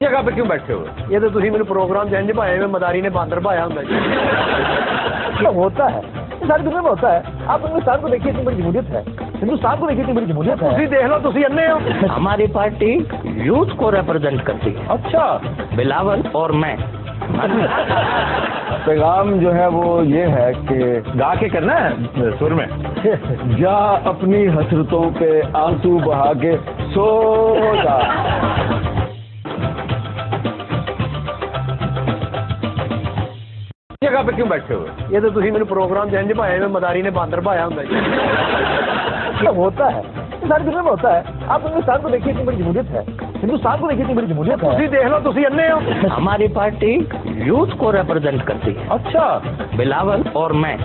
जगह पे क्यों बैठे हो? ये तो तुम मेरे प्रोग्राम च इंज भाए में मदारी ने बांदर भाया होता है। होता है, सारी दुनिया में होता है। आप हिंदुस्तान को देखिए, इतनी बड़ी जमहूरियत है। हिंदुस्तान को देखिए, इतनी बड़ी जमहूरियत है। देख लो, तुम अन्ने हो। हमारी पार्टी यूथ को रिप्रेजेंट करती है। अच्छा, बिलावल और मैं। पैगाम जो है वो ये है कि गा के करना है सुर में। जा अपनी हसरतों पे आंसू बहा के सो जा। जगह पे क्यों बैठे हो? ये तो तुम मेरे प्रोग्राम च इंज भाए में मदारी ने बांदर भाया होता है। होता है, सारी दुनिया में होता है। आप हिंदुस्तान को देखिए, इतनी बड़ी जमहूरियत है। हिंदुस्तान को देखिए, इतनी बड़ी जमहूरियत है। देख लो, तुम अन्ने हो। हमारी पार्टी यूथ को रिप्रेजेंट करती है। अच्छा, बिलावल और मैं।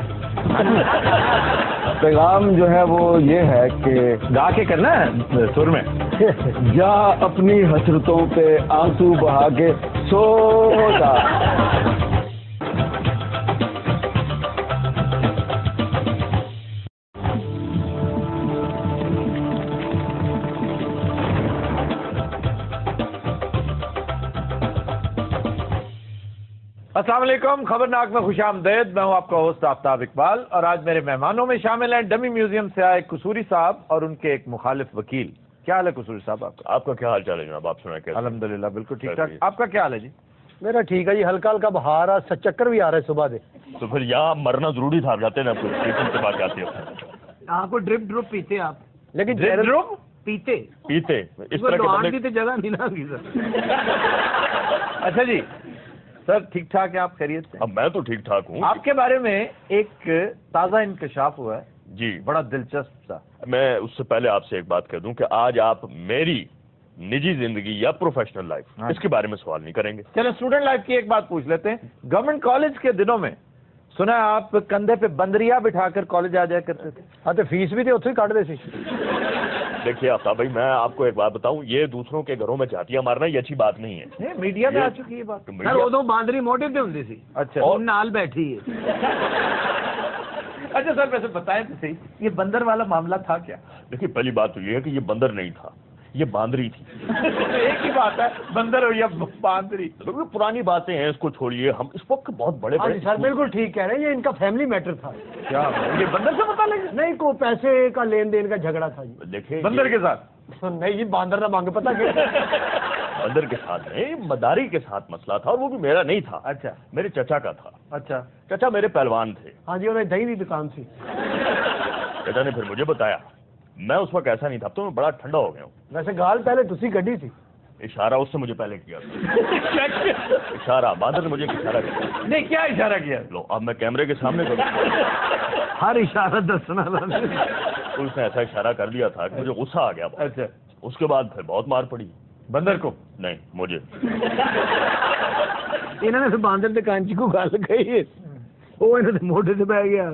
पैगाम जो है वो ये है कि गा के करना है सुर में। जा अपनी हसरतों पे आंसू बहा के सो जा। अस्सलाम वालेकुम, खबरनाक में खुशामदेद। मैं हूं आपका होस्ट आफ्ताब इकबाल और आज मेरे मेहमानों में शामिल हैं डमी म्यूजियम से आए कसूरी साहब और उनके एक मुखालिफ वकील। क्या हाल है कसूरी साहब आपका? आपका क्या हाल चाल है जनाब? आप सुनाए कैसे? अल्हम्दुलिल्लाह बिल्कुल ठीक ठाक। आपका क्या हाल है जी? मेरा ठीक है जी, हल्का हल्का बहार आ, चक्कर भी आ रहा है सुबह से। तो फिर यहाँ मरना जरूरी था, आप जाते ना आपको स्टेशन के पास जाते हो। आपको ड्रिप ड्रुप पीते आप, लेकिन ड्रिप पीते पीते इस तरह के बंदे। की जगह नहीं ना की सर। अच्छा जी सर, ठीक ठाक है आप? खैरियत से? अब मैं तो ठीक ठाक हूँ। आपके बारे में एक ताज़ा इंकशाफ हुआ है जी, बड़ा दिलचस्प सा। मैं उससे पहले आपसे एक बात कह दूं कि आज आप मेरी निजी जिंदगी या प्रोफेशनल लाइफ इसके बारे में सवाल नहीं करेंगे। चलो स्टूडेंट लाइफ की एक बात पूछ लेते हैं। गवर्नमेंट कॉलेज के दिनों में सुना है आप कंधे पे बंदरिया बिठाकर कॉलेज आ जाया करते थे। हाँ तो फीस भी तो उत्थे ही काट दे सी। देखिए आफ्ताब भाई, मैं आपको एक बात बताऊं, ये दूसरों के घरों में झातियां मारना ये अच्छी बात नहीं है। नहीं, मीडिया में आ चुकी है ये बात। तो सर मीडिया- उदों बांदरी मोटे ते हुंदी सी। अच्छा और नाल बैठी है। अच्छा सर, वैसे बताएं तो सही, ये बंदर वाला मामला था क्या? देखिए पहली बात तो ये है कि ये बंदर नहीं था, ये बांदरी थी। एक ही बात है, बंदर हो या बांदरी। तो पुरानी बातें हैं, इसको छोड़िए। हम इस वक्त बहुत बड़े हाँ बड़े जी सर, बिल्कुल ठीक कह रहे हैं, ये इनका फैमिली मैटर था। क्या ये बंदर से पता लगा? नहीं, को पैसे का लेन देन का झगड़ा था जी। देखिए बंदर के साथ? नहीं जी, बांदर ना मांगे पता क्या। बंदर के साथ नहीं, मदारी के साथ मसला था और वो भी मेरा नहीं था। अच्छा मेरे चचा का था। अच्छा। चचा मेरे पहलवान थे। हाँ जी, उन्हें दही की दुकान थी। चचा ने फिर मुझे बताया, मैं उस वक्त ऐसा नहीं था, अब तो मैं बड़ा ठंडा हो गया हूँ। वैसे गाल पहले तुसी गड्डी थी। इशारा उससे मुझे पहले किया इशारा बांदर ने मुझे एक इशारा किया। नहीं, क्या इशारा किया? लो अब मैं कैमरे के सामने करूँ। हर इशारा दसना। तो उसने ऐसा इशारा कर दिया था कि मुझे गुस्सा आ गया। अच्छा, उसके बाद फिर बहुत मार पड़ी। बंदर को? नहीं, मुझे। इन्होंने फिर बांदर के कांची को गाल कही, वो इन्होंने मोटे से बह गया।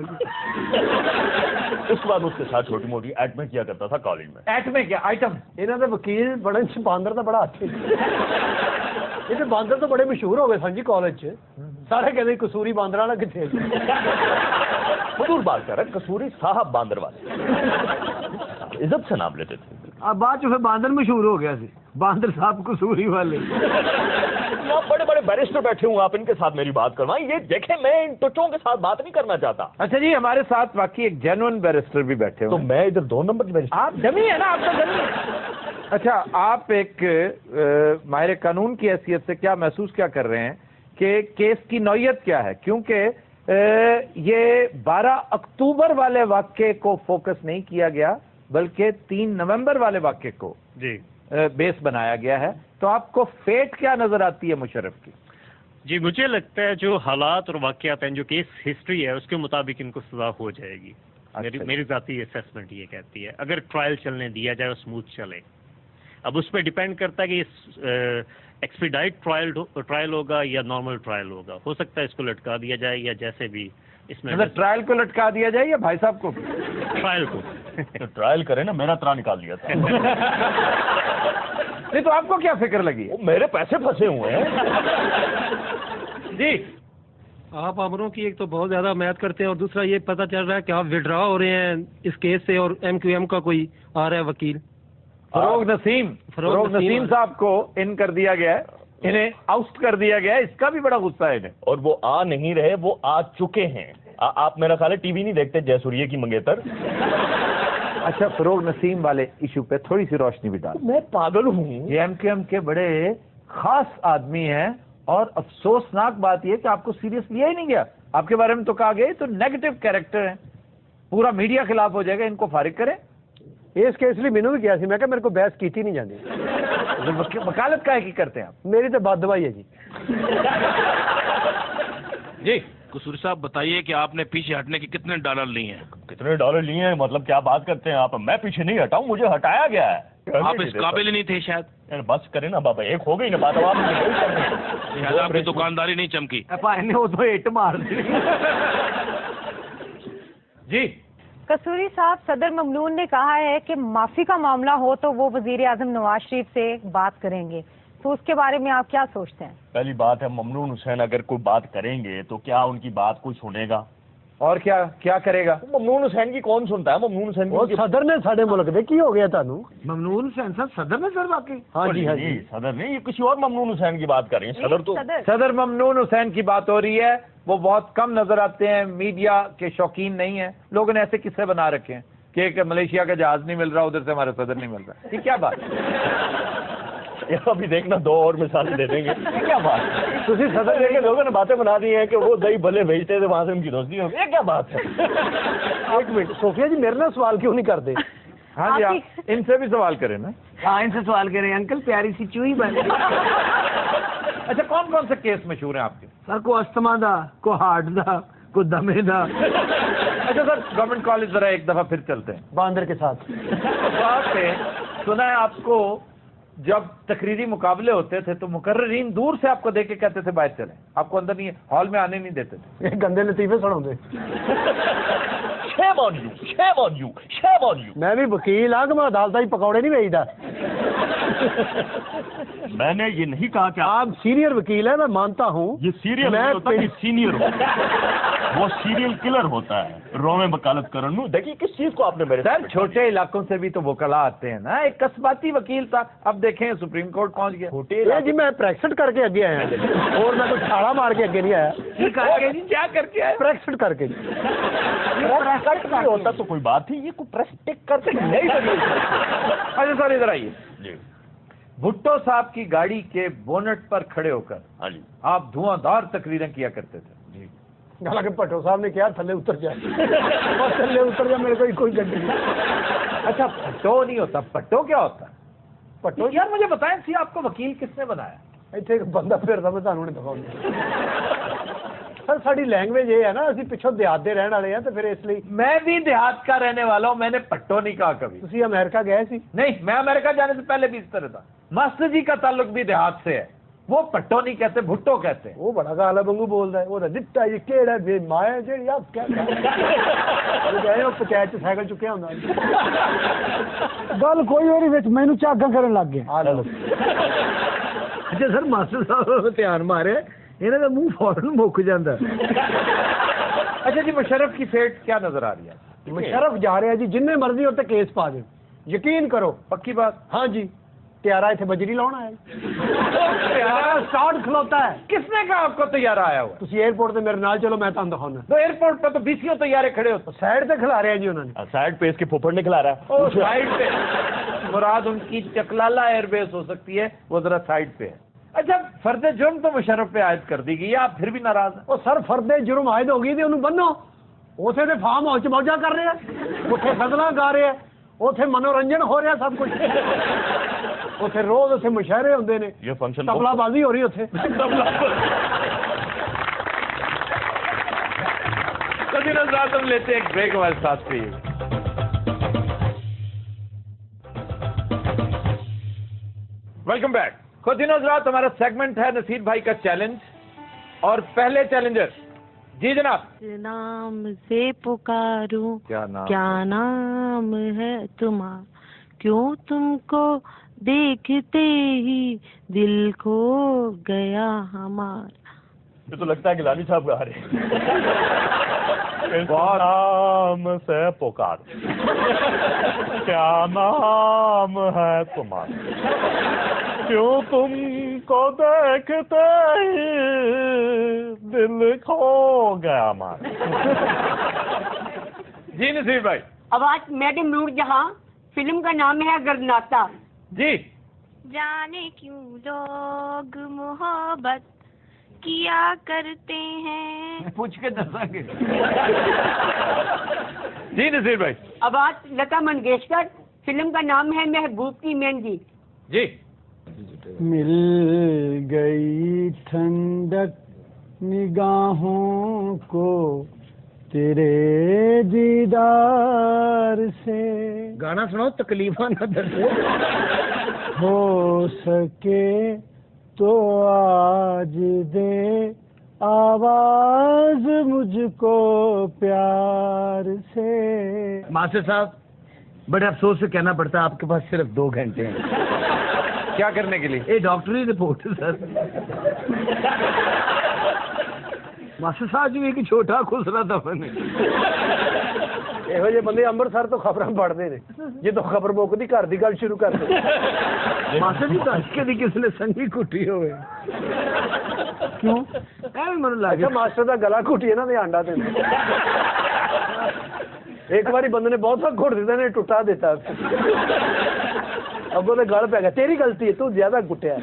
उसके बाद उसके साथ छोटी मोटी एट में किया करता था कॉलेज में। एक्ट में क्या आइटम? इन्होंने वकील बड़े बांदर तो बड़ा अच्छे। ये बांदर तो बड़े मशहूर हो गए सन जी कॉलेज च। सारे कहते कसूरी बांदर वाला किथे। मजदूर बात कर रहे हैं, कसूरी साहब बांदर वाले इज्जत से नाम लेते थे। अब बाद च फिर बांदर मशहूर हो गया सी, बांदर साहब कसूरी वाले। आप बड़े बड़े बैरिस्टर बैठे हुए, आप इनके साथ मेरी बात करवाएं। ये देखें, मैं इन टुच्चों के साथ बात नहीं करना चाहता। अच्छा जी, हमारे साथ बाकी एक जेन्युइन बैरिस्टर भी बैठे तो हुए। मैं इधर 2 नंबर बैरिस्टर। आप डमी है ना? आप तो डमी है। अच्छा, आप एक माहिर कानून की हैसियत से क्या महसूस क्या कर रहे हैं कि केस की नौयत क्या है? क्योंकि ये 12 अक्टूबर वाले वाक्य को फोकस नहीं किया गया बल्कि 3 नवंबर वाले वाक्य को जी बेस बनाया गया है। तो आपको फेट क्या नजर आती है मुशर्रफ की? जी, मुझे लगता है जो हालात और वाकयात हैं, जो केस हिस्ट्री है, उसके मुताबिक इनको सजा हो जाएगी। मेरी जाती असेसमेंट ये कहती है, अगर ट्रायल चलने दिया जाए और स्मूथ चले। अब उस पर डिपेंड करता है कि एक्सपीडाइट ट्रायल होगा या नॉर्मल ट्रायल होगा। हो सकता है इसको लटका दिया जाए या जैसे भी इसमें मतलब ट्रायल को लटका दिया जाए या भाई साहब को? ट्रायल को तो ट्रायल करे ना, मेरा त्राण निकाल दिया था। नहीं तो आपको क्या फिक्र लगी? वो मेरे पैसे फंसे हुए हैं। जी, आप अमरों की एक तो बहुत ज्यादा मैथ करते हैं और दूसरा ये पता चल रहा है कि आप विड्रॉ हो रहे हैं इस केस से और MQM का कोई आ रहा है वकील। फरोग नसीम साहब को इन कर दिया गया है। इन्हें आउट कर दिया गया, इसका भी बड़ा गुस्सा है इन्हें। और वो आ नहीं रहे, वो आ चुके हैं। आप मेरा ख्याल है टीवी नहीं देखते जयसूर्य की मंगेतर। अच्छा, फरोग नसीम वाले इशू पे थोड़ी सी रोशनी भी डाल। मैं पागल हूँ। ये एमक्यूएम के बड़े खास आदमी हैं और अफसोसनाक बात यह कि आपको सीरियस लिया ही नहीं गया। आपके बारे में तो कहा गया तो नेगेटिव कैरेक्टर है, पूरा मीडिया खिलाफ हो जाएगा, इनको फारिग करें। इस केस लिए मैंने भी किया सी, मैं कहा मेरे को बहस की नहीं जाती। वकालत का है कि करते हैं आप? मेरी तो बात दवाई है जी। जी कसूरी साहब बताइए कि आपने पीछे हटने के कितने डॉलर लिए हैं? कितने डॉलर लिए हैं मतलब क्या बात करते हैं आप? मैं पीछे नहीं हटाऊं, मुझे हटाया गया है। आप इस काबिल ही नहीं थे शायद। यार बस करें ना बाबा, एक हो गई ना बात। अब आप शायद आपकी दुकानदारी नहीं चमकी। वो तो हिट मार दी। जी कसूरी साहब, सदर ममनून ने कहा है कि माफी का मामला हो तो वो वजीर आजम नवाज शरीफ से बात करेंगे, तो उसके बारे में आप क्या सोचते हैं? पहली बात है, ममनून हुसैन अगर कोई बात करेंगे तो क्या उनकी बात कोई सुनेगा? और क्या क्या करेगा? ममनून हुसैन की कौन सुनता है? ममनून हुसैन वो सदर ने साढ़े मुल्क दे की हो गया थानू? ममनून हुसैन साहब सदर ने सर वाकई? हाँ जी हाँ नहीं, जी। सदर नहीं, ये किसी और ममनून हुसैन की बात कर रहे हैं। सदर तो सदर ममनून हुसैन की बात हो रही है। वो बहुत कम नजर आते हैं, मीडिया के शौकीन नहीं है। लोगों ने ऐसे किस्से बना रखे हैं कि मलेशिया का जहाज नहीं मिल रहा, उधर से हमारा सदर नहीं मिल रहा। ये क्या बात? अभी देखना दो और मिसालें दे देंगे। क्या बात? तुझे सदर लेके लोगों ने बातें बना दी हैं कि वो दही भले भेजते थे, वहां से उनकी दोस्ती हो गई। ये क्या बात है? एक मिनट सोफिया जी, मेरे ना सवाल क्यों नहीं करते? हाँ जी, आप इनसे भी सवाल करें ना। हाँ इनसे सवाल करें। अंकल प्यारी सी चूही बन। अच्छा, कौन कौन से केस मशहूर हैं आपके? सर को अस्थमा दा, को हार्ट दा, को दमे दा। अच्छा सर, गवर्नमेंट कॉलेज जरा एक दफा फिर चलते हैं बांदर के साथ। बात है, सुना है आपको जब तकरीरी मुकाबले होते थे तो मुकर्रीन दूर से आपको देख के कहते थे बाहर चलें, आपको अंदर नहीं, हॉल में आने नहीं देते थे। गंदे लतीफे सुनाते। Shame on you, shame on you, shame on you। मैं भी वकील हाँ कि मैं अदालत ही पकौड़े नहीं भेजता। मैंने ये नहीं कहा कि आप सीनियर वकील है, मैं मानता हूँ। ये सीरियल मैं नहीं होता, ये सीनियर होता है। वो सीरियल किलर होता है। रोमे वकालत करन। देखिए किस चीज को आपने मेरे सर, छोटे इलाकों से भी तो वकला आते हैं ना। एक कस्बाती वकील था, अब देखें सुप्रीम कोर्ट पहुंच गया। छोटे जी मैं ब्रेक्सिट करके आगे आया और मैं कोई छाड़ा मार के आगे नहीं आया। क्या करके आए? ब्रेक्सिट करके। होता तो कोई बात थी, ये कोई प्रेस टिक करते नहीं। अच्छा सर, इधर आइए जी। भुट्टो साहब की गाड़ी के बोनट पर खड़े होकर हाँ जी आप धुआंधार तकरीरें किया करते थे। हालांकि भट्टो साहब ने क्या थल्ले उतर जाए और थल्ले उतर जाए, मेरे को कोई गड्डी नहीं। अच्छा, भट्टो नहीं होता, पट्टो क्या होता है? पट्टो यार मुझे बताएं सी, आपको वकील किसने बनाया? ਇੱਥੇ ਇੱਕ ਬੰਦਾ ਫਿਰਦਾ ਮੈਂ ਤੁਹਾਨੂੰ ਨਹੀਂ ਦਿਖਾਉਂਦਾ। सर साड़ी लैंग्वेज ये है ना, ਅਸੀਂ ਪਿੱਛੋਂ ਦਿਹਾਤ ਦੇ ਰਹਿਣ ਵਾਲੇ ਆ ਤੇ ਫਿਰ ਇਸ ਲਈ। मैं भी देहात का रहने वाला हूं, मैंने पट्टो नहीं कहा कभी। ਤੁਸੀਂ अमेरिका गए सी? नहीं, मैं अमेरिका जाने से पहले भी इस तरह था। मास्टर जी का ताल्लुक भी देहात से है, वो पट्टो नहीं कहते, भुट्टो कहते हैं। वो बड़ा गाला वांगू बोलदा है, ਉਹਦਾ ਦਿੱਤਾ ਜੀ ਕਿਹੜਾ ਵੇ ਮਾਇਆ ਜਿਹੜੀ ਆ क्या ਉਹ ਗਏ ਉਹ ਪੰਚਾਇਤ ਚ ਸਾਈਕਲ ਚੁੱਕਿਆ ਹੁੰਦਾ। ਗੱਲ ਕੋਈ ਹੋਰੀ ਵਿੱਚ ਮੈਨੂੰ ਝਾਗਾਂ ਕਰਨ ਲੱਗ ਗਿਆ। अच्छा सर, मास्टर साहब ध्यान मारे, इन्हें का मुंह फौरन मुक जाता। अच्छा जी, मुशर्रफ की फेट क्या नजर आ रही है? मुशर्रफ जा रहे हैं जी, जिन्ने मर्जी होते केस पा दे, यकीन करो। पक्की बात? हाँ जी, त्यारा इतने बजरी लाना है। त्यारा स्टार्ट खलोता है। किसने कहा आपको तैयारा आया हुआ? तुम एयरपोर्ट से मेरे नाल चलो, मैं तुम दिखाऊंगा। तो एयरपोर्ट पर तो बीसीओ तैयारे खड़े होते। साइड से खिला रहे हैं जी उन्होंने। साइड पे इसके फुफड़ ने खिला रहा है। साइड पे मुराद उनकी चकलाला एयरबेस हो सकती है, वो जरा साइड पे है। अच्छा, फर्दे जुर्म तो मुशर्रफ पे आयद कर दी गई है, आप फिर भी नाराज हैं? ਉਹ ਸਰ ਫਰਦੇ ਜੁਰਮ ਆਇਦ ਹੋ ਗਈ ਤੇ ਉਹਨੂੰ ਬੰਨੋ। ਉਥੇ ਤੇ ਫਾਰਮ ਹਾਊਸ ਚ ਮੌਜਾਂ ਕਰ ਰਹੇ ਆ, ਉੱਥੇ ਗਜ਼ਲਾਂ ਗਾ ਰਹੇ ਆ, ਉੱਥੇ ਮਨੋਰੰਜਨ ਹੋ ਰਿਹਾ ਸਭ ਕੁਝ। ਉੱਥੇ ਰੋਜ਼ ਉੱਥੇ ਮੁਸ਼ਾਇਰੇ ਹੁੰਦੇ ਨੇ, ये फंक्शन ਤਬਲਾਬਾਜ਼ੀ ਹੋ ਰਹੀ ਉੱਥੇ। तो दिन रात हम लेते हैं एक ब्रेक, हमारे साथ पे। Welcome back. खुद रात हमारा सेगमेंट है नसीर भाई का चैलेंज, और पहले चैलेंजर जी जनाब। नाम से पुकारूं, क्या नाम है तुम्हारा, क्यों तुमको देखते ही दिल खो गया हमारा। ये तो लगता है कि लाली साहब गा रहे हैं। नाम से पुकार, क्या नाम है तुम्हारा। क्यों तुमको देखते ही दिल खो गया हमारा। जी नसीर भाई। आवाज मैडम नूरजहां, फिल्म का नाम है गरनाता। जी। जाने क्यों लोग मोहब्बत किया करते हैं। पूछ के दसांगे। जी नसीर भाई। आवाज लता मंगेशकर, फिल्म का नाम है महबूब की मेहंदी। जी। मिल गई ठंडक निगाहों को तेरे दीदार से। गाना सुनाओ, तकलीफा न दर्दे। हो सके तो आज दे आवाज मुझको प्यार से। मास्टर साहब, बड़े अफसोस से कहना पड़ता है आपके पास सिर्फ 2 घंटे हैं। क्या करने के लिए? ये डॉक्टरी रिपोर्ट है सर। मास्टर साहब जी एक छोटा खुसरा दफन है। ਇਹੋ ਜਿਹੇ ਬੰਦੇ ਅੰਮ੍ਰਿਤਸਰ ਤੋਂ ਖਬਰਾਂ ਪੜ੍ਹਦੇ ਨੇ, ਜਦੋਂ ਖਬਰ ਮੁੱਕਦੀ ਘਰ ਦੀ ਗੱਲ ਸ਼ੁਰੂ ਕਰ ਦਿੰਦੇ। ਮਾਸਟਰ ਜੀ ਦੱਸ ਕੇ ਦੀ ਕਿਸੇ ਨੇ ਸੰਗੀ ਘੁੱਟੀ ਹੋਵੇ। ਕਿਉਂ? ਐ ਵੀ ਮੈਨੂੰ ਲੱਗਦਾ ਮਾਸਟਰ ਦਾ ਗਲਾ ਘੁੱਟੀ ਇਹਨਾਂ ਦੇ ਆਂਡਾ ਤੇ। ਇੱਕ ਵਾਰੀ ਬੰਦੇ ਨੇ ਬਹੁਤ ਸਾਰਾ ਘੁੱਟ ਦਿੱਤਾ ਨੇ, ਟੁੱਟਾ ਦਿੱਤਾ। ਅੱਗੋਂ ਤੇ ਗਲ ਪੈ ਗਿਆ, ਤੇਰੀ ਗਲਤੀ ਹੈ, ਤੂੰ ਜ਼ਿਆਦਾ ਘੁੱਟਿਆ।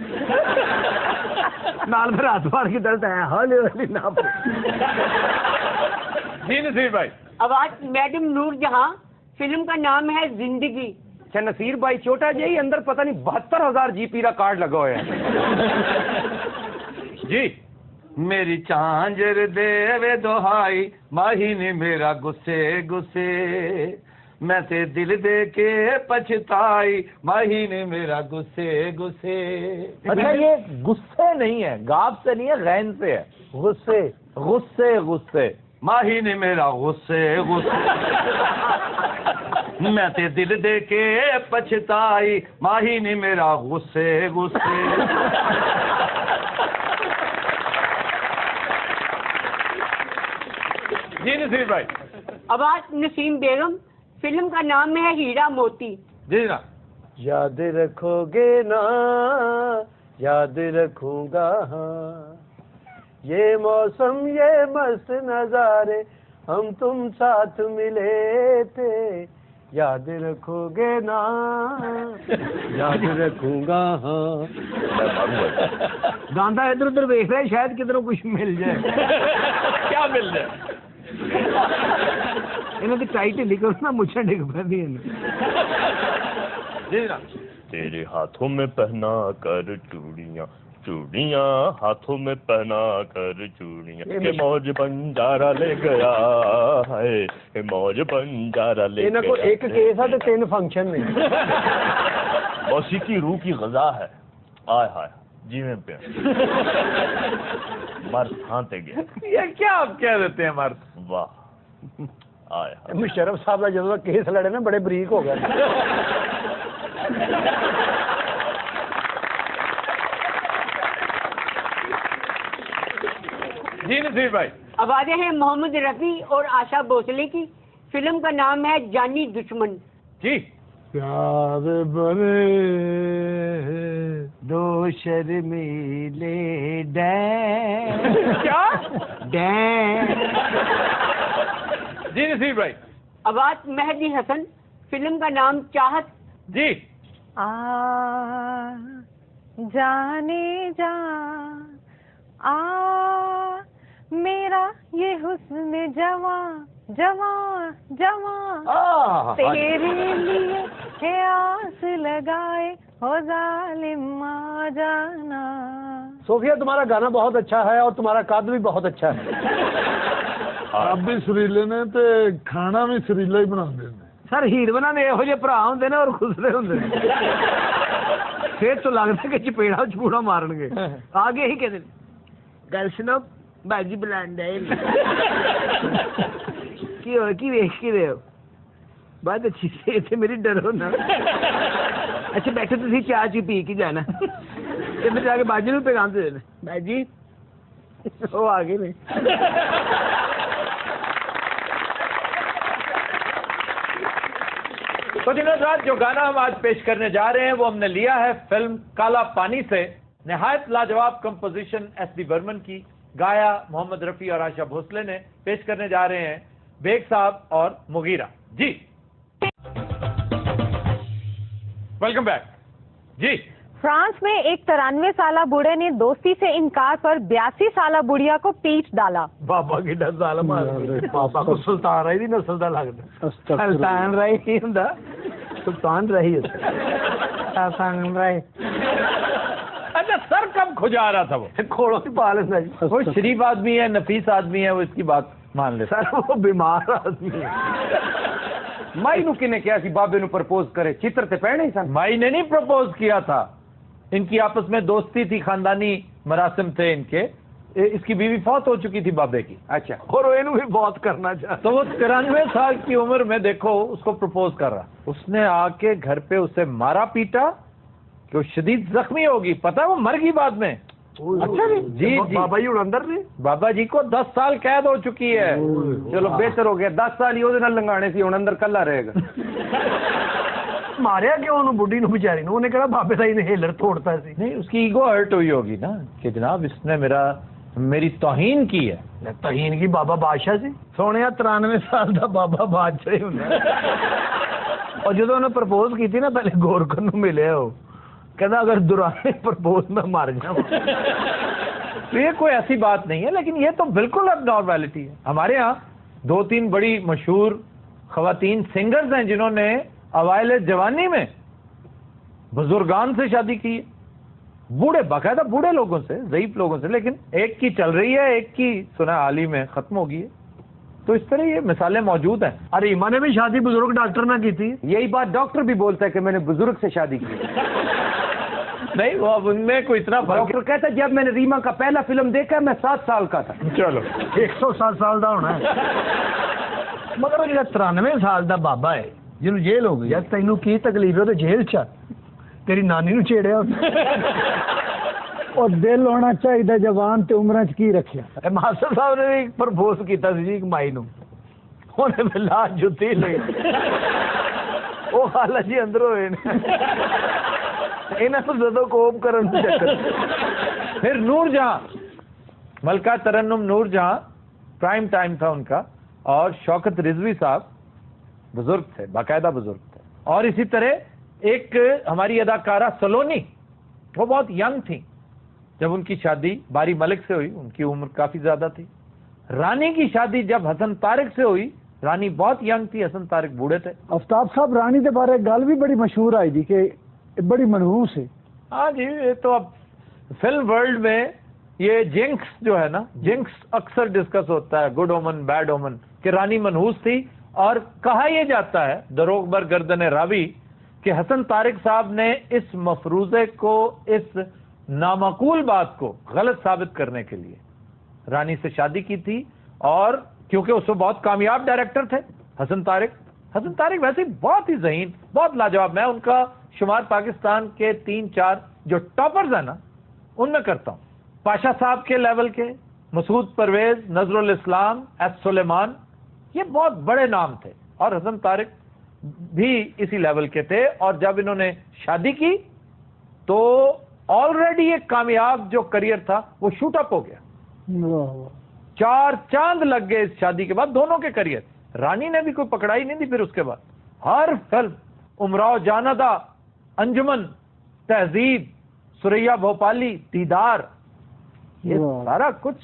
ਨਾਲ ਫਿਰ ਹੱਥ ਫੜ ਕੇ ਦਰਦ ਆਇਆ, ਹੌਲੀ ਹੌਲੀ ਨਾ। जी नसीर भाई। आवाज मैडम नूरजहां, फिल्म का नाम है जिंदगी। अच्छा नसीर भाई, छोटा जी अंदर पता नहीं 72,000 जीपी का कार्ड लगा हुआ है। जी। मेरी झांझर देवे दोहाई माही ने मेरा गुस्से गुस्से, मैं ते दिल दे के पछताई माही ने मेरा गुस्से गुस्से। अच्छा ये गुस्से नहीं है, गाफ से नहीं है, गैन से है। गुस्से गुस्से गुस्से। माही ने मेरा गुस्से गुस्से, मैं ते दिल दे के पछताई माही ने मेरा गुस्से गुस्से। जी नसीर भाई। आवाज नसीम बेगम, फिल्म का नाम है हीरा मोती। जी ना। याद रखोगे ना, याद रखूंगा हाँ, ये मौसम ये मस्त नजारे हम तुम साथ मिले थे, याद रखोगे ना, याद रखूंगा हाँ। गांधा इधर उधर देख रहे, शायद किधरों कुछ मिल जाए। क्या मिल जाए? इन्हें तो टाइट ही लिखो ना, मुझे डिग पैदी। जी ना। तेरे हाथों में पहना कर चूड़ियाँ, चूड़ियाँ हाथों में पहना कर चूड़ियाँ, ये मौज बंजारा ले गया है, ये मौज बंजारा ले गया। को एक केस है तो 3 फंक्शन में। मौसीकी रूह की गजा है, आय हाय जीवे पे मर्द खाते गए। ये क्या आप कह देते हैं मर्द? वाह आय हाय। मुशर्रफ साहब का जो केस लड़े ना, बड़े बरीक हो गए। जी नसीर भाई। आवाजें हैं मोहम्मद रफी और आशा भोसले की, फिल्म का नाम है जानी दुश्मन। जी। प्यार बने दो शर्मीले डैन। क्या? डैन। जी नसीर भाई। आवाज मेहदी हसन, फिल्म का नाम चाहत। जी। जाने जा मेरा ये हुस्न जवां जवां जवां तेरे लिए है आस लगाए हो जालिम आ जाना। सोफिया, तुम्हारा गाना बहुत अच्छा है और तुम्हारा कद भी बहुत अच्छा है। आप भी सुरीले ने ते खाना भी सुरीला ही बनाते हैं। सर हीरवना ने ਇਹੋ ਜਿਹੇ ਭਰਾ ਹੁੰਦੇ ਨੇ ਔਰ ਖੁਸਰੇ ਹੁੰਦੇ ਨੇ। ਫੇਰ ਤੋਂ ਲੱਗਦਾ ਕਿ ਚਪੇੜਾ ਚਪੂੜਾ ਮਾਰਨਗੇ। ਆਗੇ ਹੀ ਕਹਿੰਦੇ ਗੱਲ ਸੁਣੋ ਬਾਜੀ ਬੁਲਾਉਂਦਾ ਹੈ। ਕੀ ਹੋ ਕੀ ਵੇਖ ਕੇ ਰਹੇ ਹੋ? ਬਾਅਦ ਅੱਛੀ ਸੇ ਇੱਥੇ ਮੇਰੀ ਡਰੋ ਨਾ। ਅੱਛਾ ਬੈਠੋ ਤੁਸੀਂ ਚਾਹ ਚੀ ਪੀ ਕੇ ਜਾਣਾ ਤੇ ਫਿਰ ਜਾ ਕੇ ਬਾਜੀ ਨੂੰ ਪੈਗਾਮ ਦੇ ਦੇਣਾ। ਬਾਜੀ ਉਹ ਆ ਗਏ ਨੇ। तो दिनों रात जो गाना हम आज पेश करने जा रहे हैं वो हमने लिया है फिल्म काला पानी से। निहायत लाजवाब कंपोजिशन एस.डी. बर्मन की, गाया मोहम्मद रफी और आशा भोसले ने। पेश करने जा रहे हैं बेग साहब और मुगीरा जी। वेलकम बैक जी। फ्रांस में एक 93 साला बूढ़े ने दोस्ती से इनकार पर 82 साला बुढ़िया को पीट डाला। बाबा की डर बाबा को सुल्तान राही दी नस्ल दा लगदा। सुल्तान राही की हुंदा, सुल्तान राही सुल्तान राही। अच्छा, सर कब खुजा रहा था वो? खोड़ो की पा लेंदा जी। वो शरीफ आदमी है, नफीस आदमी है, वो इसकी बात मान ले। सर वो बीमार आदमी है। माई नू किने क्या सी बाबे नू प्रपोज करे, चित्र ते पैणे ही सन। माई ने नहीं प्रपोज किया था, इनकी आपस में दोस्ती थी, खानदानी मरासिम थे इनके। इसकी बीवी फौत हो चुकी थी बाबे की। अच्छा, और इन्हू भी बहुत करना चाहता। तो वो 93 साल की उम्र में देखो उसको प्रपोज कर रहा। उसने आके घर पे उसे मारा पीटा कि वो शदीद जख्मी होगी। पता है वो मर गई बाद में। अच्छा जी जी। बाबा जी अंदर ने बाबा जी को 10 साल कैद हो चुकी है। चलो बेहतर हो गया, 10 साल ही ओदे नाल लंगाने सी, हुण अंदर कल्ला रहेगा। मारिया क्यों उन्होंने बुढ़ी नु बेचारी नु? उन्हें कहा बाबे दा इनहेलर तोड़ता सी। नहीं, उसकी ईगो हर्ट हुई होगी ना कि जनाब इसने मेरी तौहीन की है। तौहीन की बाबा बादशाह सी सोने 93 साल दा बाबा बादशाह ही हुंदा। और जो उन्होंने प्रपोज की थी ना, पहले गोरखन नु मिले हो, कहता अगर दुराने प्रपोज में मर जाऊं। तो ये कोई ऐसी बात नहीं है, लेकिन ये तो बिल्कुल अब नॉर्मैलिटी है। हमारे यहाँ 2-3 बड़ी मशहूर खवातीन सिंगर्स हैं जिन्होंने अवाइल जवानी में बुजुर्गान से शादी की है, बूढ़े, बाकायदा बूढ़े लोगों से, ज़ईफ लोगों से। लेकिन एक की चल रही है, एक की सुना हाल ही में खत्म हो गई है। तो इस तरह ये मिसालें मौजूद हैं। अरे ईमा ने भी शादी बुजुर्ग डॉक्टर ना की थी। यही बात डॉक्टर भी बोलता है कि मैंने बुजुर्ग से शादी की। नहीं, वो अब उनमें कोई इतना डॉक्टर कहता है जब मैंने रीमा का पहला फिल्म देखा मैं 7 साल का था। चलो 107 साल का होना है। मगर जो 93 साल का बाबा है जिन्होंने जेल हो गई, तेनू की तकलीफ है? तो जेल च तेरी नानी नू छेड़िया। और दिल होना चाहिए जवान ते उम्र च की रखिया। मास्टर साहब ने भी प्रपोज किया जी माई नू, उन्हें मिला जुत्ती ले वो हाल जी अंदर होए इन्हें तो जदों कोप करन चक्कर। फिर नूरजहां, मलका तरन्नुम नूरजहां, प्राइम टाइम था उनका। और शौकत रिजवी साहब बुजुर्ग थे, बाकायदा बुजुर्ग थे। और इसी तरह एक हमारी अदाकारा सलोनी, वो बहुत यंग थी जब उनकी शादी बारी मलिक से हुई। उनकी उम्र काफी ज्यादा थी। रानी की शादी जब हसन तारिक से हुई, रानी बहुत यंग थी, हसन तारिक बूढ़े थे। आफ्ताब साहब, रानी के बारे गल भी बड़ी मशहूर आई थी कि बड़ी मनहूस है। हाँ जी, ये तो अब फिल्म वर्ल्ड में ये जिंक्स जो है ना, जिंक्स अक्सर डिस्कस होता है, गुड ओमन बैड ओमन, कि रानी मनहूस थी। और कहा यह जाता है दरोग बर गर्दन रावी कि हसन तारिक साहब ने इस मफरूजे को, इस नामाकूल बात को गलत साबित करने के लिए रानी से शादी की थी। और क्योंकि उसको बहुत कामयाब डायरेक्टर थे हसन तारिक वैसे बहुत ही ज़हीन, बहुत लाजवाब। मैं उनका शुमार पाकिस्तान के 3-4 जो टॉपर्स है ना उनमें करता हूं। पाशा साहब के लेवल के, मसूद परवेज, नजरुल इस्लाम, एस सुलेमान, ये बहुत बड़े नाम थे। और हसन तारिक भी इसी लेवल के थे। और जब इन्होंने शादी की तो ऑलरेडी एक कामयाब जो करियर था वो शूट अप हो गया। 4 चांद लग गए इस शादी के बाद दोनों के करियर। रानी ने भी कोई पकड़ाई नहीं थी। फिर उसके बाद हर फिल्म, उमराव जानदा, अंजुमन, तहजीब, सुरैया भोपाली, दीदार, ये सारा कुछ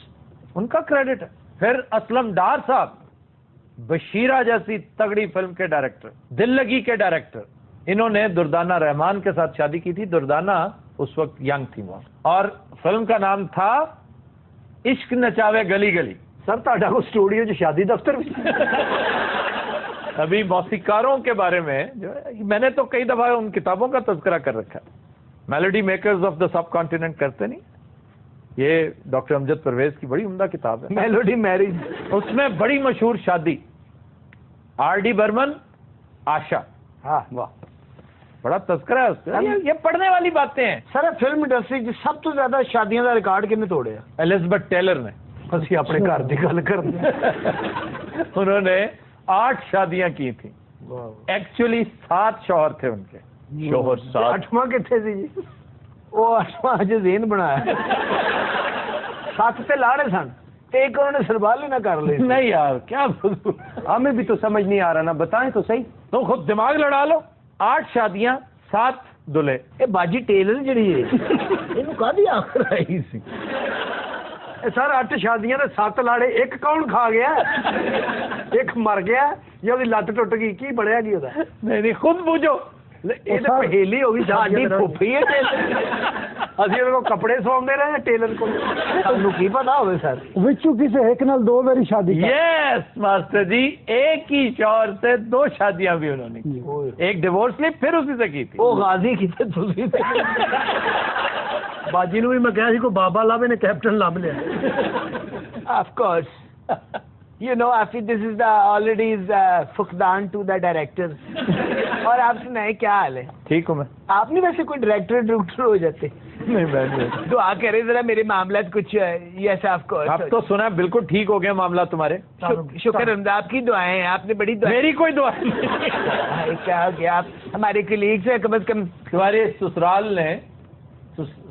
उनका क्रेडिट है। फिर असलम डार साहब, बशीरा जैसी तगड़ी फिल्म के डायरेक्टर, दिल लगी के डायरेक्टर, इन्होंने दुर्दाना रहमान के साथ शादी की थी। दुर्दाना उस वक्त यंग थी वो, और फिल्म का नाम था इश्क नचावे गली गली। सर ताड़ा को स्टूडियो जो शादी दफ्तर भी अभी मौसीकारों के बारे में जो मैंने तो कई दफा उन किताबों का तज़किरा कर रखा है। Melody makers of the sub continent करते नहीं, ये डॉक्टर अमजद परवेज की बड़ी उम्दा किताब है, मेलोडी मैरिज। उसमें बड़ी मशहूर शादी आर.डी. बर्मन, आशा। हाँ वाह, बड़ा तज़किरा है उसका। ये पढ़ने वाली बातें हैं। सर फिल्म इंडस्ट्री की सब तो ज्यादा शादियों का रिकॉर्ड किसने तोड़े? एलिजाबेथ टेलर ने। असि अपने घर की गल करते उन्होंने 8 शादियां की थी। एक्चुअली 7 शौहर थे उनके। शौहर 7 8वां कितने सी जी? वो 8वां अज जेन बनाया 7 से लाड़े सन, एक उन्होंने सरबाल ही ना कर ले। नहीं यार क्या हमें भी तो समझ नहीं आ रहा ना, बताएं तो सही। तो खुद दिमाग लड़ा लो। 8 शादियां 7 दुल्हे। ये बाजी टेलर जड़ी है इन्हों कादी आखिर आई सी। सर 8 शादियां ने 7 लाड़े, एक कौन खा गया? एक मर गया या उसकी लत टुट गई, की बढ़िया की होता? नहीं खुद पूछो। ये तो पहेली होगी। साडी फुफी है ਅਸੀਂ ਉਹਨਾਂ ਨੂੰ ਕੱਪੜੇ ਸੌਂਦੇ ਰਹੇ ਟੇਲਰ ਕੋਲ, ਤੁਹਾਨੂੰ ਕੀ ਪਤਾ ਹੋਵੇ ਸਰ? विचू किसे एक नाल 2 बारी शादी की। यस मास्टर जी, एक ही शौहर से 2 शादियां भी उन्होंने की। एक डिवोर्स ली फिर उसी से की थी। ਉਹ ਗਾਜ਼ੀ ਕਿਤੇ ਤੁਸੀਂ ਬਾਜੀ ਨੂੰ ਵੀ ਮੈਂ ਕਿਹਾ ਸੀ ਕੋਈ ਬਾਬਾ ਲਾਵੇ ਨੇ ਕੈਪਟਨ ਲੱਭ ਲਿਆ। Of course. You know, Afi, this is the already फुकदान to the director. और आप सुनाए क्या हाल है? ठीक हूँ मैं। आप नहीं वैसे कोई डायरेक्टर हो जाते? नहीं मैं दुआ करे जरा मेरे मामला कुछ। Yes of course. अब तो सुना बिल्कुल ठीक हो गया मामला तुम्हारे। शुक्र हमदा, आपकी दुआएं हैं, आपने बड़ी दुआ। मेरी कोई दुआ नहीं। क्या हो गया? आप हमारे कलीग्स हैं, कम से कम तुम्हारे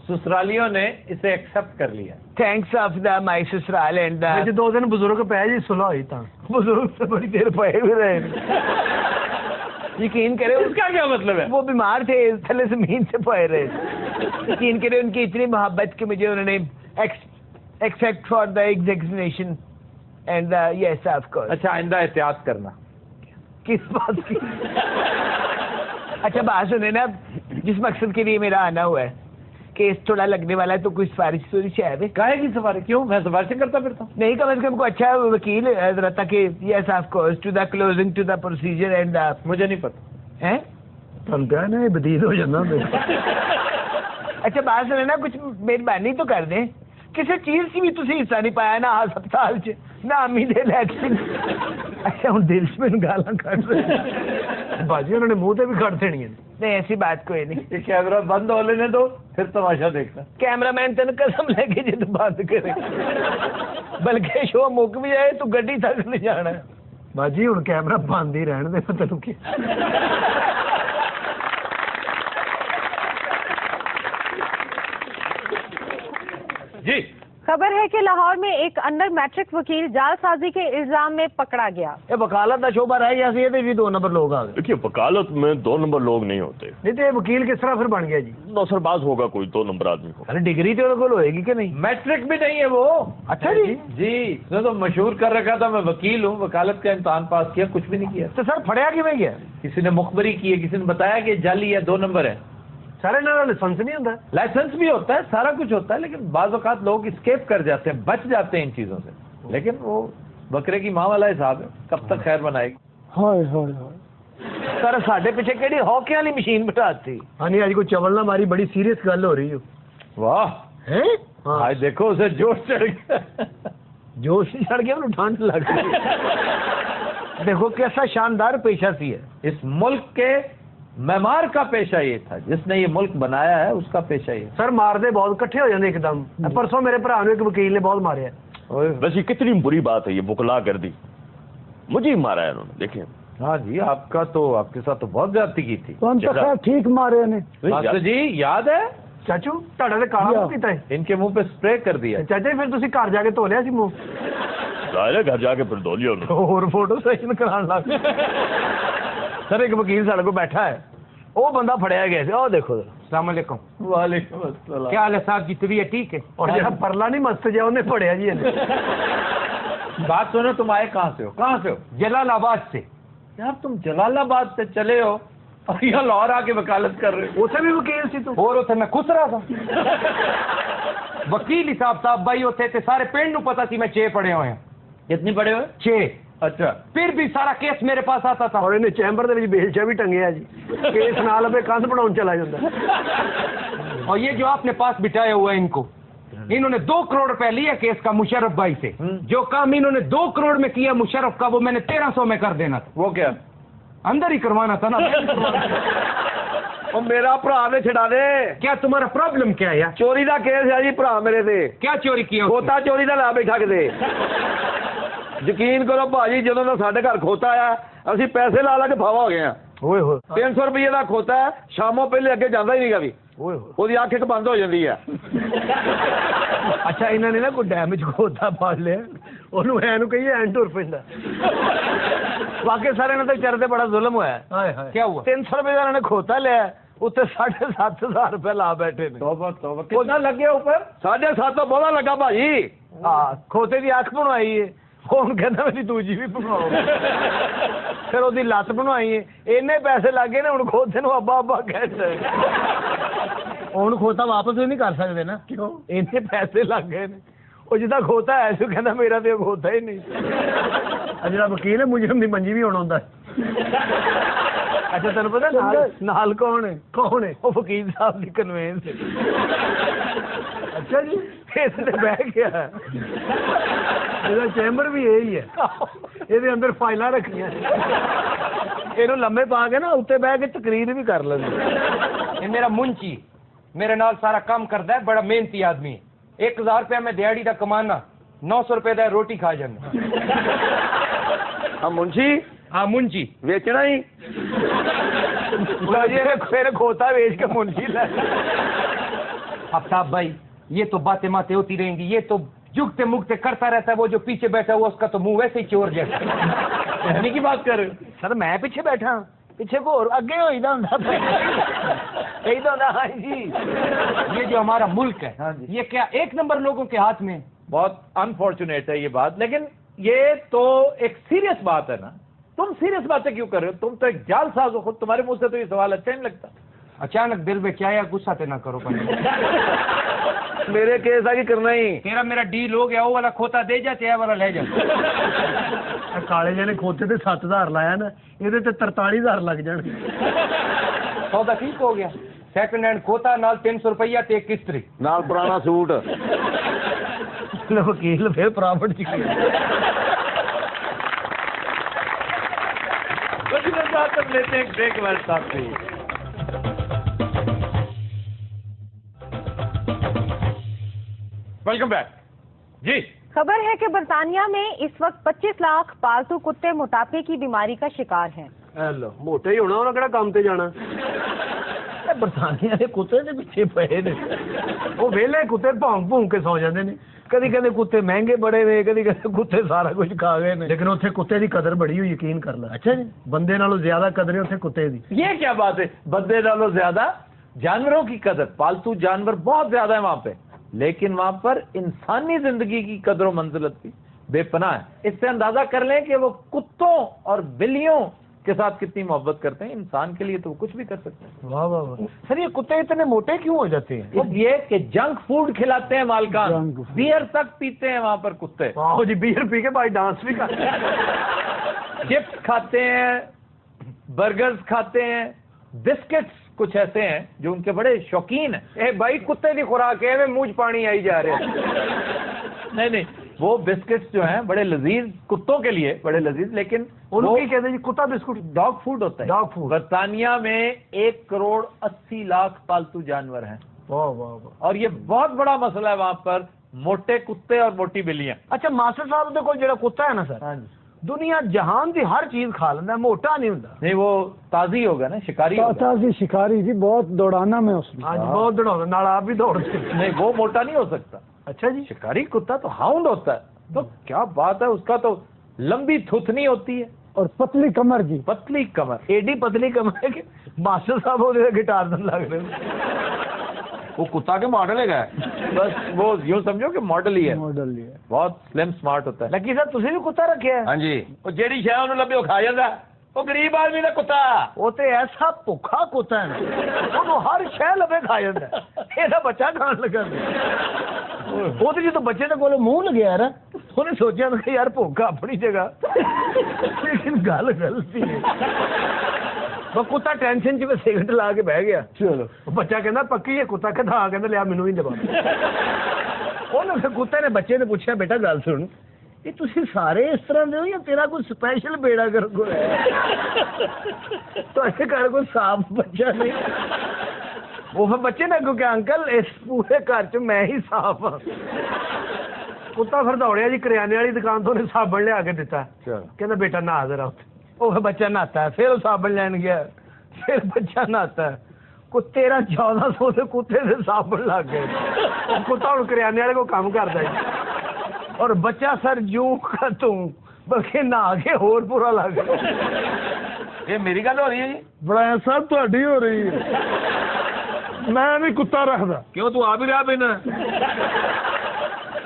ससुरालियों ने इसे एक्सेप्ट कर लिया। थैंक्स ऑफ द माय ससुराल एंड द 2 दिन बुजुर्ग पे जी सुलह हुई था, बुजुर्ग से बड़ी देर पए हुए रहे। यकीन करें उसका क्या मतलब है? वो बीमार थे, थले जमीन से पए रहे। यकीन करें उनकी इतनी मोहब्बत कि मुझे उन्होंने except for the examination and yes of course. अच्छा आइंदा एहतियात करना। किस बात की? अच्छा बात सुने ना, जिस मकसद के लिए मेरा आना हुआ है, केस थोड़ा लगने वाला है, तो कोई सिफारिश है? काहे की सिफारिश? क्यों? मैं सिफारिश करता फिरता हूँ। नहीं, कम से कम को अच्छा वकील रहता कि yes of course to the closing to the procedure and मुझे नहीं पता हैं तुम क्या ना बदीद हो जाना। अच्छा बात सुने ना, कुछ मेहरबानी तो कर दें, किसी चीज की भी तुसी हिस्सा नहीं पाया ना हस्पताल च ना अम्मी दे इलेक्शन। अच्छा हूँ दिल से मैंने गाला कट रहे बाजी उन्होंने मुंह से भी कट देनी है। नहीं ऐसी बात कोई नहीं। ये कैमरा बंद हो लेने दो फिर तमाशा देखना। कैमरामैन तेन कसम लेके जे तू बंद करे, बल्कि शो मुक भी जाए तू गड्डी तक नहीं जाना। बाजी हूँ कैमरा बंद ही रहने दे, मैं तेन की जी। खबर है कि लाहौर में एक अंडर मैट्रिक वकील जालसाजी के इल्जाम में पकड़ा गया। ये वकालत का शोभा रह गया ये भी 2 नंबर लोग आ गए। देखिए वकालत में 2 नंबर लोग नहीं होते। नहीं तो ये वकील किस तरह फिर बन गया जी? नौसरबाज होगा कोई 2 नंबर आदमी को। अरे डिग्री तो उनको होएगी कि नहीं? मैट्रिक भी नहीं है वो। अच्छा जी जी उसने तो मशहूर कर रखा था मैं वकील हूँ, वकालत का इम्तहान पास किया, कुछ भी नहीं किया। तो सर फड़िया कि मैं गया? किसी ने मुखबरी की है, किसी ने बताया कि जाली है 2 नंबर है। सारे ना लाइसेंस नहीं होता? लाइसेंस भी होता है, सारा कुछ होता है, लेकिन बाज़ औक़ात लोग स्केप कर जाते हैं, बच जाते हैं इन चीज़ों से। लेकिन वो बकरे की माँ वाला हिसाब है, कब तक खैर बनाएगी। हाय हाय हाय सर साढ़े पीछे केड़ी हॉकी वाली मशीन बिठाती। हाँ नहीं आज कोई चवल ना मारी, बड़ी सीरियस गल हो रही हो। वाह है आज देखो उसे जोश चढ़ गया। जोश चढ़ गया, ठंड लग गई। देखो कैसा शानदार पेशा सी है। इस मुल्क के मेमार का पेशा ये था, जिसने ये मुल्क बनाया है उसका पेशा ये। सर मारदे बहुत इकट्ठे हो जाते एकदम। परसों मेरे भरा एक वकील ने बहुत मारे। वैसे कितनी बुरी बात है, ये बुकला कर दी, मुझे ही मारा है उन्होंने। देखिए हाँ जी आपका तो आपके साथ तो बहुत ज्यादती की थी। तो हम तो खैर ठीक मारे ने। मास्टर जी याद है चाचू ਤੁਹਾਡਾ ਤੇ ਕਾਲਾ ਮੁੰਹ ਕੀਤਾ ਹੈ? इनके मुंह पे स्प्रे कर दिया। ਚਾਚਾ ਜੀ ਫਿਰ ਤੁਸੀਂ ਘਰ ਜਾ ਕੇ ਧੋ ਲਿਆ ਸੀ ਮੂੰਹ? घर जाके फिर धो लिया उन्होंने। ਹੋਰ ਫੋਟੋ ਸੈਸ਼ਨ ਕਰਾਉਣ ਲੱਗ ਪਏ। सर एक वकील साढ़े को बैठा है, वो बंदा फड़िया गया ओ देखो। अस्सलाम वालेकुम। वालेकुम अस्सलाम। क्या हाल है साहब जी? तबीयत ठीक है? और जरा परला नहीं मस्त जाए उन्हें फड़िया जी। बात सुनो, तुम आए कहाँ से हो? कहाँ से हो? जलालाबाद से। यार तुम जलालाबाद से चले हो और यहाँ लाहौर आके वकालत कर रहे हो। उसे भी वकील सी तू? और उसे मैं खुश रहा था। वकील साहब भाई होते थे, सारे पिंड नूं पता सी मैं 6 पढ़े हुए हैं। कितनी पढ़े हुए? 6। अच्छा फिर भी सारा केस मेरे पास आता था। और इन्हें चैम्बर दे बेलचा भी टंगे जी, केस ना लगे कंध बनाने चला जाता। और ये जो आपने पास बिठाया हुआ है इनको, इन्होंने 2 करोड़ रुपए लिया केस का मुशर्रफ भाई से। जो काम इन्होंने 2 करोड़ में किया मुशर्रफ का, वो मैंने 1300 में कर देना था। वो क्या? अंदर ही करवाना था ना। और मेरा भरा ने छड़ा दे। क्या तुम्हारा प्रॉब्लम क्या है यार? चोरी का केस है जी भरा मेरे से। क्या चोरी किया? पोता चोरी का ला बैठा के ਯਕੀਨ ਕਰੋ ਭਾਜੀ ਜਦੋਂ ਦਾ ਸਾਡੇ ਘਰ ਖੋਤਾ ਆਇਆ ਅਸੀਂ ਪੈਸੇ ਲਾ ਲਾ ਕੇ ਫਾਵਾ ਹੋ ਗਏ ਆ ਓਏ ਹੋਏ 300 ਰੁਪਏ ਦਾ ਖੋਤਾ ਹੈ ਸ਼ਾਮੋਂ ਪਹਿਲੇ ਅੱਗੇ ਜਾਂਦਾ ਹੀ ਨਹੀਂਗਾ ਵੀ ਓਏ ਹੋਏ ਉਹਦੀ ਅੱਖ ਇੱਕ ਬੰਦ ਹੋ ਜਾਂਦੀ ਆ ਅੱਛਾ ਇਹਨਾਂ ਨੇ ਨਾ ਕੋਈ ਡੈਮੇਜ ਖੋਤਾ ਫੜ ਲਿਆ ਉਹਨੂੰ ਐ ਨੂੰ ਕਹੀਏ ਐਂ ਟੁਰ ਪੈਂਦਾ ਵਾਕਈ ਸਾਰੇ ਇਹਨਾਂ ਤੇ ਵਿਚਾਰੇ ਤੇ ਬੜਾ ਜ਼ੁਲਮ ਹੋਇਆ ਹਾਏ ਹਾਏ ਕੀ ਹੁਆ 300 ਰੁਪਏ ਦਾ ਇਹਨਾਂ ਨੇ ਖੋਤਾ ਲਿਆ ਉੱਤੇ 7,500 ਰੁਪਏ ਲਾ ਬੈਠੇ ਨੇ तौबा तौबा कितना लग गया ऊपर 7.5 ਤੋਂ ਬਹੁਤਾ ਲੱਗਾ ਭਾਜੀ ਹਾਂ ਖੋਤੇ ਦੀ ਅੱਖ ਬਣਵਾਈ ਏ ਹੁਣ ਕਹਿੰਦਾ ਮੇਰੀ ਦੂਜੀ ਵੀ ਬਣਵਾਓ ਫਿਰ ਉਹਦੀ ਲੱਤ ਬਣਵਾਈ ਏ ਇੰਨੇ ਪੈਸੇ ਲੱਗੇ ਨੇ ਹੁਣ ਖੋਤੇ ਨੂੰ ਅੱਬਾ ਅੱਬਾ ਕਹਿੰਦਾ ਹੁਣ ਖੋਤਾ ਵਾਪਸ ਵੀ ਨਹੀਂ ਕਰ ਸਕਦੇ ਨਾ ਕਿਉਂ ਇੰਨੇ ਪੈਸੇ ਲੱਗ ਗਏ ਨੇ ਉਹ ਜਿੱਦਾਂ ਖੋਤਾ ਹੈ ਸੀ ਕਹਿੰਦਾ ਮੇਰਾ ਤੇ ਖੋਤਾ ਹੀ ਨਹੀਂ ਆ ਜਿਹੜਾ ਵਕੀਲ ਹੈ ਮੁਜਰਮ ਦੀ ਮੰਜੀ ਵੀ ਹੁਣ ਆਉਂਦਾ ਅੱਛਾ ਤੈਨੂੰ ਪਤਾ ਨਾਲ ਕੌਣ ਹੈ ਉਹ ਵਕੀਲ ਸਾਹਿਬ ਦੀ ਕਨਵੇਂਸ ਅੱਛਾ ਜੀ ਇਸ ਤੇ ਬਹਿ ਗਿਆ ਇਹਦਾ ਚੈਂਬਰ ਵੀ ਇਹੀ ਹੈ ਇਹਦੇ ਅੰਦਰ ਫਾਈਲਾਂ ਰੱਖੀਆਂ ਇਹਨੂੰ ਲੰਮੇ ਪਾ ਕੇ ਨਾ ਉੱਤੇ ਬਹਿ ਕੇ ਤਕਰੀਰ ਵੀ ਕਰ ਲੈਂਦੇ ये मेरा मुंशी मेरे नाल सारा काम करता है बड़ा मेहनती आदमी 1000 रुपया मैं दिहाड़ी का कमाना 900 रुपए का रोटी खा जाना ਹਾਂ ਮੁੰਸ਼ੀ हाँ मुंशी ਵੇਚਣਾ ਹੀ फिर खोता बेच के मुंशी ला आफ्ताब भाई ये तो बातें माते होती रहेंगी ये तो जुगते मुगते करता रहता है वो जो पीछे बैठा हुआ उसका तो मुंह वैसे ही चोर जैसा कहने की बात कर सर मैं पीछे बैठा पीछे को और आगे हो यही तो ना हाँ जी ये जो हमारा मुल्क है ये क्या 1 नंबर लोगों के हाथ में बहुत अनफॉर्चुनेट है ये बात लेकिन ये तो एक सीरियस बात है ना तुम सीरियस बातें क्यों कर रहे हो तुम तो एक जालसाज हो खुद तुम्हारे मुंह से तो ये सवाल अच्छा नहीं लगता अचानक दिल में क्या आया गुस्सा ते ना करो मेरे केस आगे करना ही तेरा मेरा डील हो गया वो वाला खोता दे जा ते वाला ले जा काले जी ने खोते ते 7000 लाया ना ਇਹਦੇ ਤੇ 43000 ਲੱਗ ਜਾਣਗੇ सौदा ठीक हो गया सेकंड हैंड खोता नाल 300 रुपया ते एक किस्त्री ਨਾਲ ਪੁਰਾਣਾ ਸੂਟ वकील फिर प्रॉफिट च लेते हैं ब्रेक वाले साहब से वेलकम बैक जी खबर है कि बरतानिया में इस वक्त 25 लाख पालतू कुत्ते मोटापे की बीमारी का शिकार हैं। लो मोटे ही होना किहड़ा काम ते जाना बरतानिया के कुत्ते दे पिछे पए ने वो वेले कुत्ते भौंक भौंक के सौ जाते हैं कदी कहते कुत्ते महंगे बड़े ने कदी कहते कुत्ते सारा कुछ खा गए ने लेकिन उत्थे कुत्ते की कदर बड़ी हुई यकीन कर ला अच्छा जी बंदे नालों ज्यादा कदर है उत्थे कुत्ते की ये क्या बात है बंदे नालों ज्यादा जानवरों की कदर पालतू जानवर बहुत ज्यादा है वहां पे लेकिन वहां पर इंसानी जिंदगी की कदर मंजिलत भी बेपनाह है इससे अंदाजा कर लें कि वो कुत्तों और बिल्लियों के साथ कितनी मोहब्बत करते हैं इंसान के लिए तो वो कुछ भी कर सकते हैं वाह वाह वाह सर ये कुत्ते इतने मोटे क्यों हो जाते हैं इसलिए कि जंक फूड खिलाते हैं मालकान बियर तक पीते हैं वहां पर कुत्ते वाह जी बियर पी के भाई डांस भी करते हैं चिप्स खाते हैं बर्गर्स खाते हैं बिस्किट्स कुछ ऐसे हैं जो उनके बड़े शौकीन है भाई कुत्ते की खुराक है मुंह पानी आई जा रहे नहीं वो बिस्किट्स जो हैं बड़े लजीज कुत्तों के लिए बड़े लजीज लेकिन उनकी कहते हैं कुत्ता बिस्कुट डॉग फूड होता है डॉग फूड बरतानिया में 1,80,00,000 पालतू जानवर हैं वाह वाह वाह और ये बहुत बड़ा मसला है वहां पर मोटे कुत्ते और मोटी बिल्लियां अच्छा मास्टर साहब दे कोल जेड़ा कुत्ता है ना सर हाँ जी दुनिया जहान की हर चीज खा लेंदा मोटा नहीं होता नहीं वो ताजी होगा ना शिकारी होगा ताजी शिकारी जी बहुत दौड़ाना में उसमें हाँ जी बहुत दौड़ाना नाल आप भी दौड़ते नहीं वो मोटा नहीं हो सकता अच्छा जी शिकारी कुत्ता तो हाउंड होता है तो क्या बात है उसका तो लंबी थुथनी होती है और पतली कमर जी पतली कमर एडी पतली कमर है कि मास्टर साहब वो गिटार दन लग रहे वो कुत्ता के मॉडल है बस वो यूं समझो कि मॉडल ही है बहुत स्लिम स्मार्ट होता है लकी सर तुसी भी कुत्ता रखे है हाँ जी वो जेडी शह उन्हें लभे खा जाता वो गरीब आदमी का कुत्ता वो तो ऐसा भुखा कुत्ता है ਉਹਨੂੰ हर शह लभे खा जाता ਇਹਦਾ ਬੱਚਾ ਖਾਣ ਲੱਗਾ ਉਹ ਤੇ ਜਦੋਂ ਬੱਚੇ ਦੇ ਕੋਲ ਮੂੰਹ ਲੱਗਿਆ ਨਾ ਉਹਨੇ ਸੋਚਿਆ ਕਿ ਯਾਰ ਭੁੱਖ ਆਪਣੀ ਜਗ੍ਹਾ ਲੇਕਿਨ ਗੱਲ ਗਲਤੀ ਹੈ ਉਹ ਕੁੱਤਾ ਟੈਨਸ਼ਨ 'ਚ ਵੀ ਸਿਗਰਟ ਲਾ ਕੇ ਬਹਿ ਗਿਆ ਚਲੋ ਬੱਚਾ ਕਹਿੰਦਾ ਪੱਕੀ ਇਹ ਕੁੱਤਾ ਕਿੱਥਾ ਆ ਕਹਿੰਦਾ ਲਿਆ ਮੈਨੂੰ ਵੀ ਦਵਾ ਉਹਨੇ ਫਿਰ ਕੁੱਤੇ ਨੇ ਬੱਚੇ ਨੇ ਪੁੱਛਿਆ ਬੇਟਾ ਗੱਲ ਸੁਣ ਇਹ ਤੁਸੀਂ ਸਾਰੇ ਇਸ ਤਰ੍ਹਾਂ ਦੇ ਹੋ ਜਾਂ ਤੇਰਾ ਕੋਈ ਸਪੈਸ਼ਲ ਬੇੜਾ ਕਰ ਕੋ ਹੈ ਤੁਹਾਡੇ ਘਰ ਕੋਈ ਸਾਫ ਬੱਚਾ ਨਹੀਂ ਉਹ ਫਿਰ ਬੱਚੇ ਨੇ ਅੱਗੋਂ ਕਿ ਅੰਕਲ ਇਸ ਪੂਰੇ ਘਰ 'ਚ ਮੈਂ ਹੀ ਸਾਫ ਹਾਂ ਕੁੱਤਾ ਫਿਰ ਦੌੜਿਆ ਜੀ ਕਰਿਆਨੇ ਵਾਲੀ ਦੁਕਾਨ ਤੋਂ ਉਹਨੇ ਸਾਬਣ ਲਿਆ ਕੇ ਦਿੱਤਾ ਕਹਿੰਦਾ ਬੇਟਾ ਨਹਾ ਜ਼ਰਾ ਉੱਥੇ ਉਹ ਫਿਰ ਬੱਚਾ ਨਹਾਤਾ ਹੈ ਫਿਰ ਉਹ ਸਾਬਣ ਲੈਣ ਗਿਆ ਫਿਰ ਬੱਚਾ ਨਹਾਤਾ ਹੈ ਕੋਈ 13-1400 ਦੇ ਕੁੱਤੇ ਦੇ ਸਾਬਣ ਲੱਗ ਗਏ ਉਹ ਕੁੱਤਾ ਹੁਣ ਕਰਿਆਨੇ ਵਾਲੇ ਕੋਲ ਕੰਮ ਕਰਦਾ ਜੀ ਔਰ ਬੱਚਾ ਸਰ ਜੂ ਕਾ ਤੂੰ ਬਲਕਿ ਨਹਾ ਕੇ ਹੋਰ ਬੁਰਾ ਲੱਗ ਗਿਆ ਇਹ ਮੇਰੀ ਗੱਲ ਹੋ ਰਹੀ ਹੈ ਜੀ ਬੜਾ ਸਾਹਿਬ ਤੁਹਾਡੀ ਹੋ ਰਹੀ ਹੈ ਮੈਂ ਨਹੀਂ ਕੁੱਤਾ ਰੱਖਦਾ ਕਿਉਂ ਤੂੰ ਆਪ ਹੀ ਰਿਹਾ ਬਿਨਾ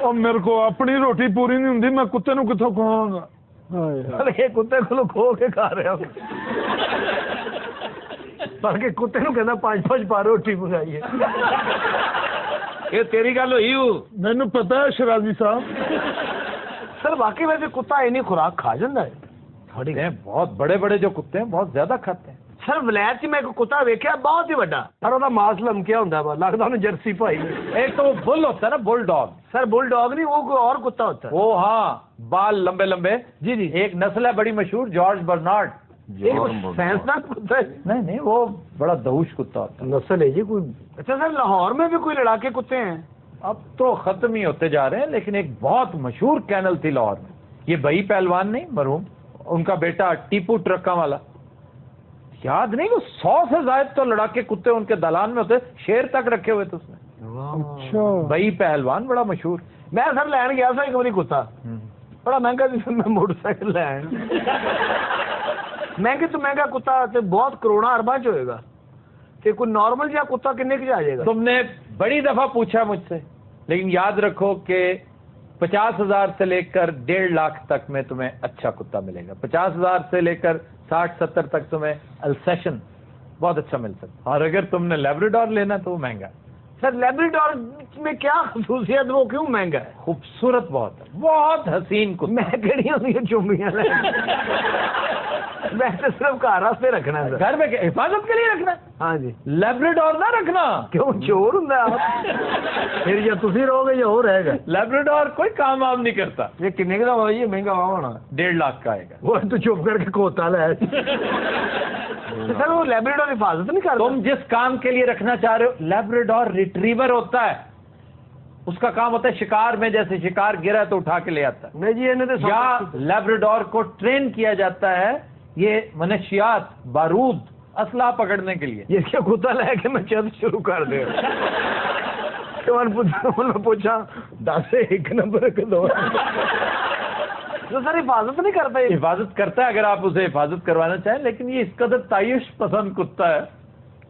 ਉਹ ਮੇਰੇ ਕੋ ਆਪਣੀ ਰੋਟੀ ਪੂਰੀ ਨਹੀਂ ਹੁੰਦੀ ਮੈਂ ਕੁੱਤੇ ਨੂੰ ਕਿੱਥੋਂ ਖਵਾਵਾਂਗਾ ਬਲਕਿ ਕੁੱਤੇ ਕੋਲੋਂ ਖੋ ਕੇ ਖਾ ਰਿਹਾ ਬਲਕਿ ਕੁੱਤੇ ਨੂੰ ਕਹਿੰਦਾ 5-5 ਪਾ ਰੋਟੀ ਮੰਗਾਈਏ ਇਹ ਤੇਰੀ ਗੱਲ ਹੋਈ ਮੈਨੂੰ ਪਤਾ ਹੈ ਸ਼ਰਾਜ਼ੀ ਸਾਹਿਬ सर वाकई में भी कुत्ता इन्नी खुराक खा जाता है थोड़ी बहुत बड़े बड़े जो कुत्ते हैं बहुत ज्यादा खाते हैं सर वलैत च मैं एक कुत्ता वेख्या बहुत ही बड़ा पर ਉਹਦਾ ਮਾਸ ਲਮਕਿਆ ਹੁੰਦਾ ਵਾ लगता ਉਹਨੇ जर्सी पाई एक तो बुल होता है ना bull dog sir bull dog नहीं वो कोई और कुत्ता होता है वो हाँ बाल लंबे लंबे जी जी एक नस्ल है बड़ी मशहूर जॉर्ज बर्नार्ड साइंसदान कुत्ता है नहीं वो बड़ा दहूश कुत्ता होता है नस्ल है जी कोई अच्छा सर लाहौर में भी कोई लड़ाके कुत्ते हैं अब तो खत्म ही होते जा रहे हैं लेकिन एक बहुत मशहूर कैनल थी लाहौर में ये बई पहलवान नहीं मरहूम उनका बेटा टीपू ट्रक्का वाला याद नहीं वो 100 से ज्यादा तो लड़ाके कुत्ते उनके दलान में होते शेर तक रखे हुए थे उसने अच्छा बई पहलवान बड़ा मशहूर मैं सर लैन गया था एक बारी कुत्ता बड़ा महंगा जिसमें मैं मोटरसाइकिल लैन महंगे तो महंगा कुत्ता तो बहुत करोड़ा अरबा च होएगा तो कोई नॉर्मल या कुत्ता कितने की आ जाएगा तुमने बड़ी दफा पूछा मुझसे लेकिन याद रखो कि 50,000 से लेकर 1.5 लाख तक में तुम्हें अच्छा कुत्ता मिलेगा 50,000 से लेकर 60-70 तक तुम्हें अल्सेशन बहुत अच्छा मिल सकता और अगर तुमने लैब्राडोर लेना तो वो महंगा सर लैब्राडोर में क्या खसूसियत वो क्यों महंगा है खूबसूरत बहुत है बहुत हसीन कुत्ता मैं कड़ी होती है चुम्बियां मैं तो सिर्फ घर वास्ते रखना है घर में हिफाजत के लिए रखना हाँ जी लैब्राडोर ना रखना क्यों चोर होंगे आप फिर या तुसी रहोगे या हो रहेगा लैब्राडोर कोई काम वाम नहीं करता ये कितने का होगा ये महंगा होना 1.5 लाख का आएगा वो तो चुप करके कोता है सर वो लैब्राडोर हिफाजत नहीं करता तुम जिस काम के लिए रखना चाह रहे हो लैब्राडोर रिट्रीवर होता है उसका काम होता है शिकार में जैसे शिकार गिरा तो उठा के ले आता है नहीं जी इन्हें तो या लैब्राडोर को ट्रेन किया जाता है ये मनशियात बारूद असला पकड़ने के लिए ये क्या कुत्ता लेके मैं चल शुरू कर दे पूछा 10 एक नंबर के दो तो सर हिफाजत नहीं करता हिफाजत करता है अगर आप उसे हिफाजत करवाना चाहें लेकिन ये इस कदर तायुश पसंद कुत्ता है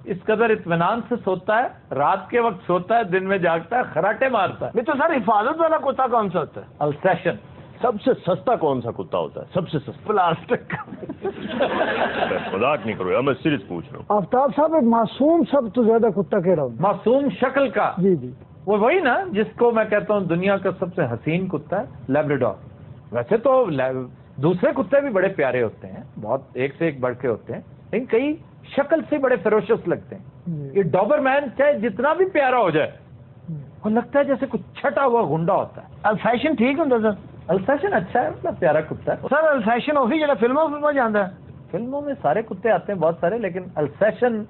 इस कदर इत्मीनान से सोता है रात के वक्त सोता है दिन में जागता है खराटे मारता है नहीं तो सर हिफाजत वाला कुत्ता कौन सा होता है अल्सेशन सबसे सस्ता कौन सा कुत्ता होता है सबसे सस्ता प्लास्टिक मजाक नहीं करो यार मैं सीरियस पूछ रहा हूँ आफ्ताब साहब मासूम सब तो ज्यादा कुत्ता केड़ा मासूम शक्ल का जी जी वो वही ना जिसको मैं कहता हूँ दुनिया का सबसे हसीन कुत्ता है लैब्राडोर वैसे तो दूसरे कुत्ते भी बड़े प्यारे होते हैं बहुत एक से एक बढ़ के होते हैं लेकिन कई शक्ल से बड़े फेरोशियस लगते हैं ये डॉबरमैन चाहे जितना भी प्यारा हो जाए वो लगता है जैसे कुछ छटा हुआ गुंडा होता है अल्सेशन ठीक होता सर अल्सेशन अच्छा है मतलब प्यारा कुत्ता है सर अल्सेशन उसी जगह फिल्मों जाता है फिल्मों में सारे कुत्ते आते हैं बहुत सारे लेकिन अल्सेशन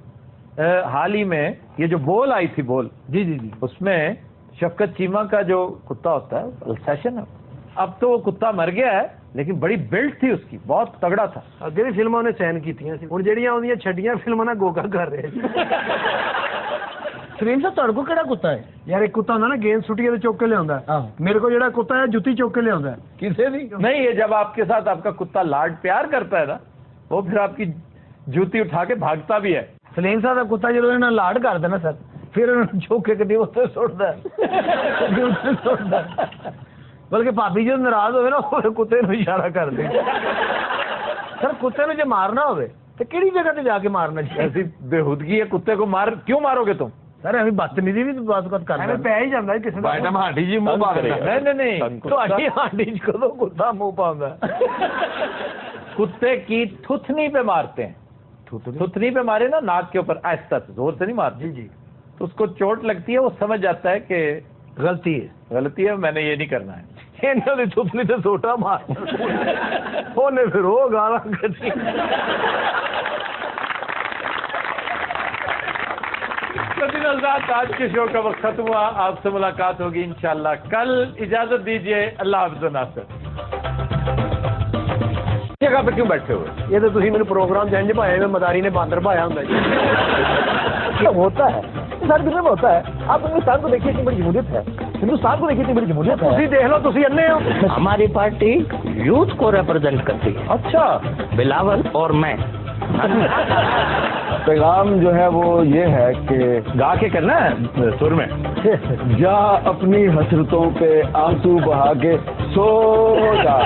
हाल ही में ये जो बोल आई थी बोल जी जी जी उसमें शफकत चीमा का जो कुत्ता होता है अल्सेशन है अब तो वो कुत्ता मर गया है लेकिन बड़ी बिल्ड थी उसकी बहुत तगड़ा था अगे फिल्मों ने सहन की हूँ जड़ियाँ छड़ियाँ फिल्मों ना गोगा कर रहे सलीम साहब तुहाडे कोल किहड़ा कुत्ता है यार एक कुत्ता होंदा ना गेंद सुटिए चुक के लिया मेरे को जिहड़ा कुत्ता है जुत्ती चुक के लिया किसे भी नहीं ये जब आपके साथ आपका कुत्ता लाड प्यार करता है ना वो फिर आपकी जूती उठा के भागता भी है सलीम साहब का कुत्ता जो इन्हें लाड करता ना सर फिर चुक के कभी उत्ते सुटदा बल्कि भाभी जो नाराज होवे ना कुत्ते नूं इशारा कर दे सर कुत्ते नूं जे मारना होवे तो किहड़ी जगह ते जाके मारना चाहिए ऐसी बेहूदगी है कुत्ते को मार क्यों मारोगे तुम सर अभी बदतमीजी भी बात करना पै ही जांदा है किसी मैडम हांडी जी मुंह पाਉਂਦਾ नहीं ਤੁਹਾਡੀ हांडी च कदों कुत्ता मुंह पाਉਂदा कुत्ते की थुथनी पे मारते हैं थुथनी पे मारे ना नाक के ऊपर आहिस्ता से जोर से नहीं मारते जी जी तो उसको चोट लगती है वो समझ जाता है कि गलती है मैंने ये नहीं करना है ਇਹਨਾਂ ਦੀ ਥੁੱਪਲੀ ਤੇ ਸੋਟਾ ਮਾਰ ਉਹਨੇ ਫਿਰ ਉਹ ਗਾਲਾਂ ਕੱਢੀ नासरुद्दीन आजाद, आज के शो का वक्त खत्म हुआ। आपसे मुलाकात होगी इंशाल्लाह कल। इजाजत दीजिए, अल्लाह हाफ़िज़ नासिर। जगह पे क्यों बैठे हुए? ये तो तुम मैंने प्रोग्राम जंज पाया में मदारी ने बांदर पाया होता है। होता है सारी दुनिया में होता है। आप हिंदुस्तान को देखिए, इतनी बड़ी जमहूरियत है। हिंदुस्तान को देखिए, इतनी बड़ी जमहूरियत है। देख लो, तुम अन्ने हो। हमारी पार्टी यूथ को रिप्रेजेंट करती है। अच्छा, बिलावल और मैं। पैगाम जो है वो ये है कि गा के करना है सुर में। जा अपनी हसरतों पे आंसू बहा के सो जा।